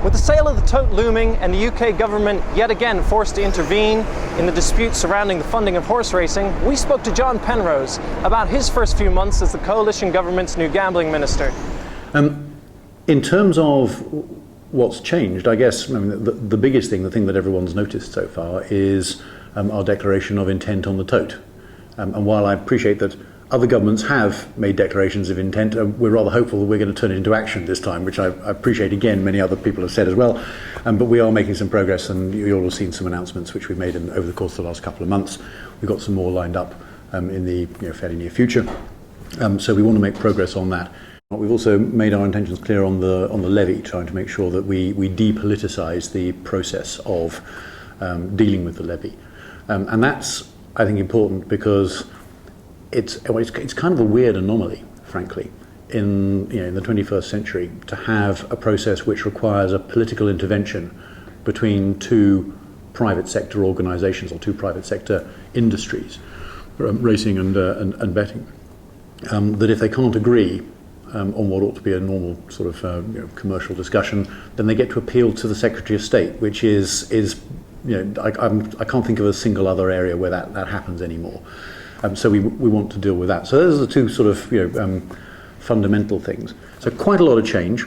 With the sale of the Tote looming and the UK government yet again forced to intervene in the dispute surrounding the funding of horse racing, we spoke to John Penrose about his first few months as the coalition government's new gambling minister. In terms of what's changed, I guess the biggest thing, the thing that everyone's noticed so far, is our declaration of intent on the Tote. And while I appreciate that other governments have made declarations of intent, we're rather hopeful that we're going to turn it into action this time, which I appreciate again, many other people have said as well. But we are making some progress, and you all have seen some announcements which we've made over the course of the last couple of months. We've got some more lined up in the fairly near future. So we want to make progress on that. We've also made our intentions clear on the levy, trying to make sure that we depoliticise the process of dealing with the levy. And that's, I think, important because it's kind of a weird anomaly, frankly, in the 21st century, to have a process which requires a political intervention between two private sector organisations or two private sector industries, racing and betting, that if they can't agree on what ought to be a normal sort of commercial discussion, then they get to appeal to the Secretary of State, which is I can't think of a single other area where that happens anymore. So we want to deal with that. So those are the two sort of fundamental things. So quite a lot of change.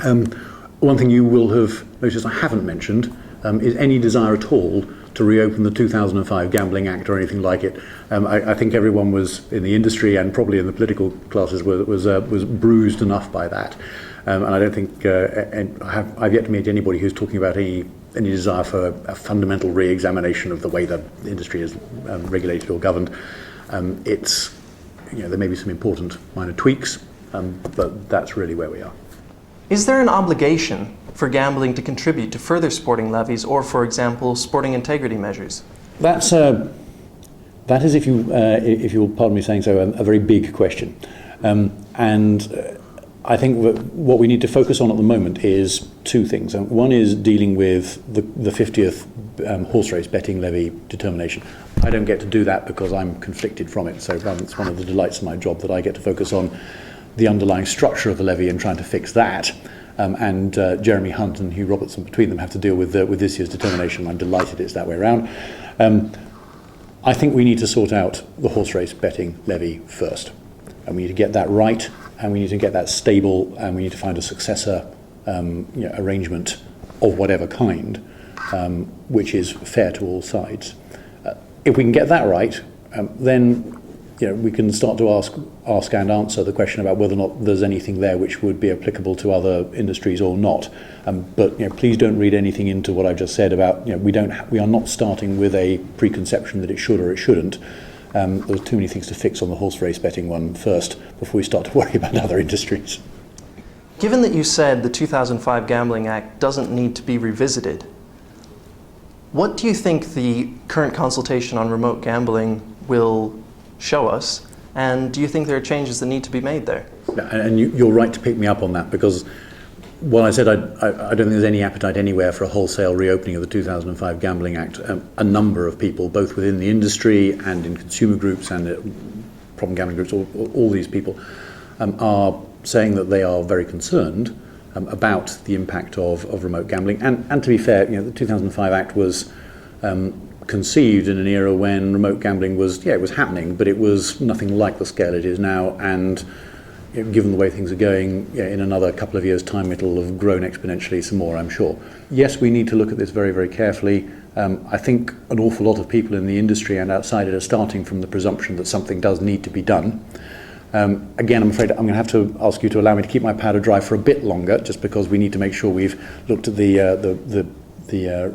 One thing you will have noticed I haven't mentioned is any desire at all to reopen the 2005 Gambling Act or anything like it. I think everyone was in the industry and probably in the political classes was bruised enough by that. And I don't think I've yet to meet anybody who's talking about any desire for a fundamental re-examination of the way the industry is regulated or governed. It's there may be some important minor tweaks, but that's really where we are. Is there an obligation for gambling to contribute to further sporting levies or, for example, sporting integrity measures? That is, if you will pardon me saying so, a very big question. And I think that what we need to focus on at the moment is two things. One is dealing with the 50th horse race betting levy determination. I don't get to do that because I'm conflicted from it, so it's one of the delights of my job that I get to focus on the underlying structure of the levy and trying to fix that. And Jeremy Hunt and Hugh Robertson, between them, have to deal with this year's determination. I'm delighted it's that way around. I think we need to sort out the horse race betting levy first, and we need to get that right, and we need to get that stable, and we need to find a successor arrangement of whatever kind, which is fair to all sides. If we can get that right, then we can start to ask and answer the question about whether or not there's anything there which would be applicable to other industries or not. But please don't read anything into what I've just said about we are not starting with a preconception that it should or it shouldn't. There's too many things to fix on the horse race betting one first before we start to worry about other industries. Given that you said the 2005 Gambling Act doesn't need to be revisited, what do you think the current consultation on remote gambling will show us, and do you think there are changes that need to be made there? And you're right to pick me up on that, because while I said I don't think there's any appetite anywhere for a wholesale reopening of the 2005 Gambling Act, a number of people, both within the industry and in consumer groups and problem gambling groups, all these people are saying that they are very concerned about the impact of remote gambling. And to be fair, the 2005 Act was conceived in an era when remote gambling was happening, but it was nothing like the scale it is now, and given the way things are going, in another couple of years' time it'll have grown exponentially some more, I'm sure. Yes, we need to look at this very, very carefully. I think an awful lot of people in the industry and outside it are starting from the presumption that something does need to be done. Again, I'm afraid I'm going to have to ask you to allow me to keep my powder dry for a bit longer, just because we need to make sure we've looked at the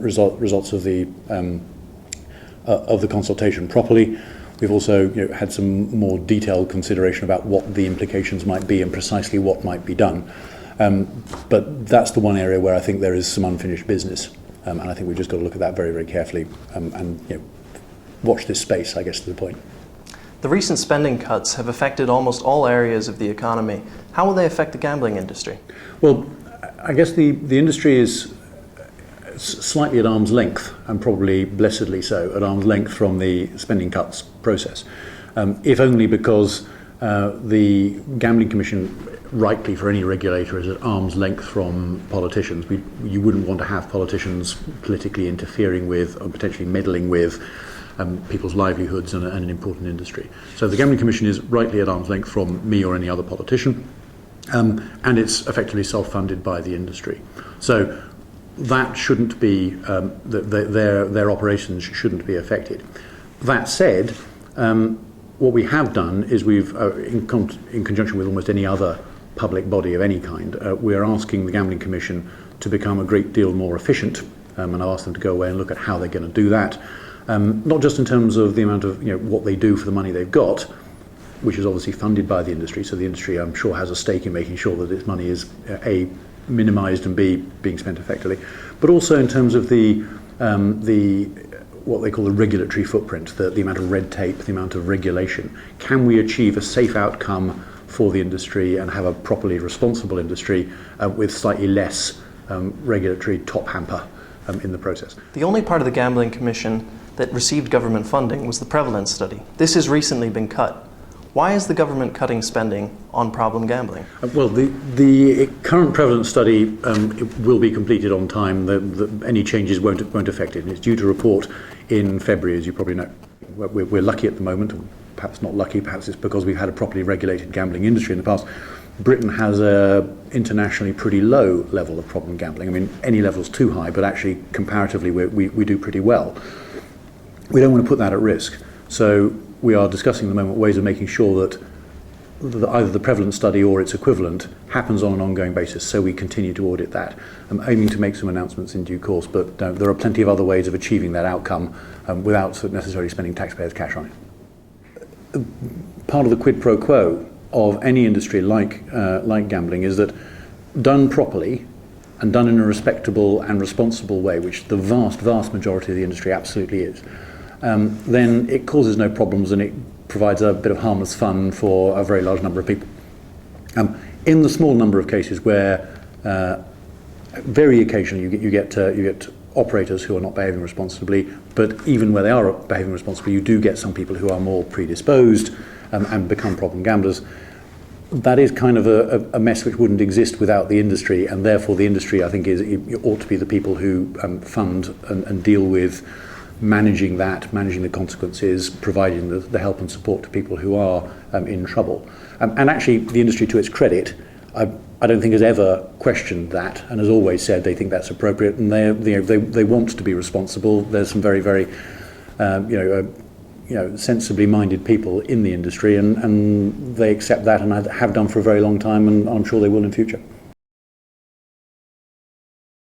results of the consultation properly. We've also had some more detailed consideration about what the implications might be and precisely what might be done. But that's the one area where I think there is some unfinished business, and I think we've just got to look at that very, very carefully and watch this space, I guess, to the point. The recent spending cuts have affected almost all areas of the economy. How will they affect the gambling industry? Well, I guess the industry is slightly at arm's length, and probably blessedly so, at arm's length from the spending cuts process. If only because the Gambling Commission rightly for any regulator is at arm's length from politicians. You wouldn't want to have politicians politically interfering with or potentially meddling with people's livelihoods and an important industry. So the Gambling Commission is rightly at arm's length from me or any other politician, and it's effectively self-funded by the industry. So that shouldn't be, their operations shouldn't be affected. That said, what we have done is we've, in conjunction with almost any other public body of any kind, we're asking the Gambling Commission to become a great deal more efficient, and I've asked them to go away and look at how they're going to do that, not just in terms of the amount of what they do for the money they've got, which is obviously funded by the industry, so the industry I'm sure has a stake in making sure that its money is A, minimised and B, being spent effectively, but also in terms of the what they call the regulatory footprint, the amount of red tape, the amount of regulation. Can we achieve a safe outcome for the industry and have a properly responsible industry with slightly less regulatory top hamper in the process? The only part of the Gambling Commission that received government funding was the prevalence study. This has recently been cut. Why is the government cutting spending on problem gambling? Well, the current prevalence study will be completed on time. Any changes won't affect it. And it's due to report in February, as you probably know. We're lucky at the moment, perhaps not lucky, perhaps it's because we've had a properly regulated gambling industry in the past. Britain has a internationally pretty low level of problem gambling. I mean, any level's too high, but actually comparatively we do pretty well. We don't want to put that at risk. So we are discussing at the moment ways of making sure that either the prevalence study or its equivalent happens on an ongoing basis, so we continue to audit that. I'm aiming to make some announcements in due course, but there are plenty of other ways of achieving that outcome without necessarily spending taxpayers' cash on it. Part of the quid pro quo of any industry like gambling is that done properly and done in a respectable and responsible way, which the vast majority of the industry absolutely is, then it causes no problems and it provides a bit of harmless fun for a very large number of people. In the small number of cases where very occasionally you get operators who are not behaving responsibly, but even where they are behaving responsibly, you do get some people who are more predisposed and become problem gamblers. That is kind of a mess which wouldn't exist without the industry, and therefore the industry, I think, ought to be the people who fund and deal with managing the consequences, providing the help and support to people who are in trouble. And actually, the industry, to its credit, I don't think has ever questioned that, and has always said they think that's appropriate, and they want to be responsible. There's some very, very sensibly minded people in the industry, and they accept that and have done for a very long time, and I'm sure they will in future.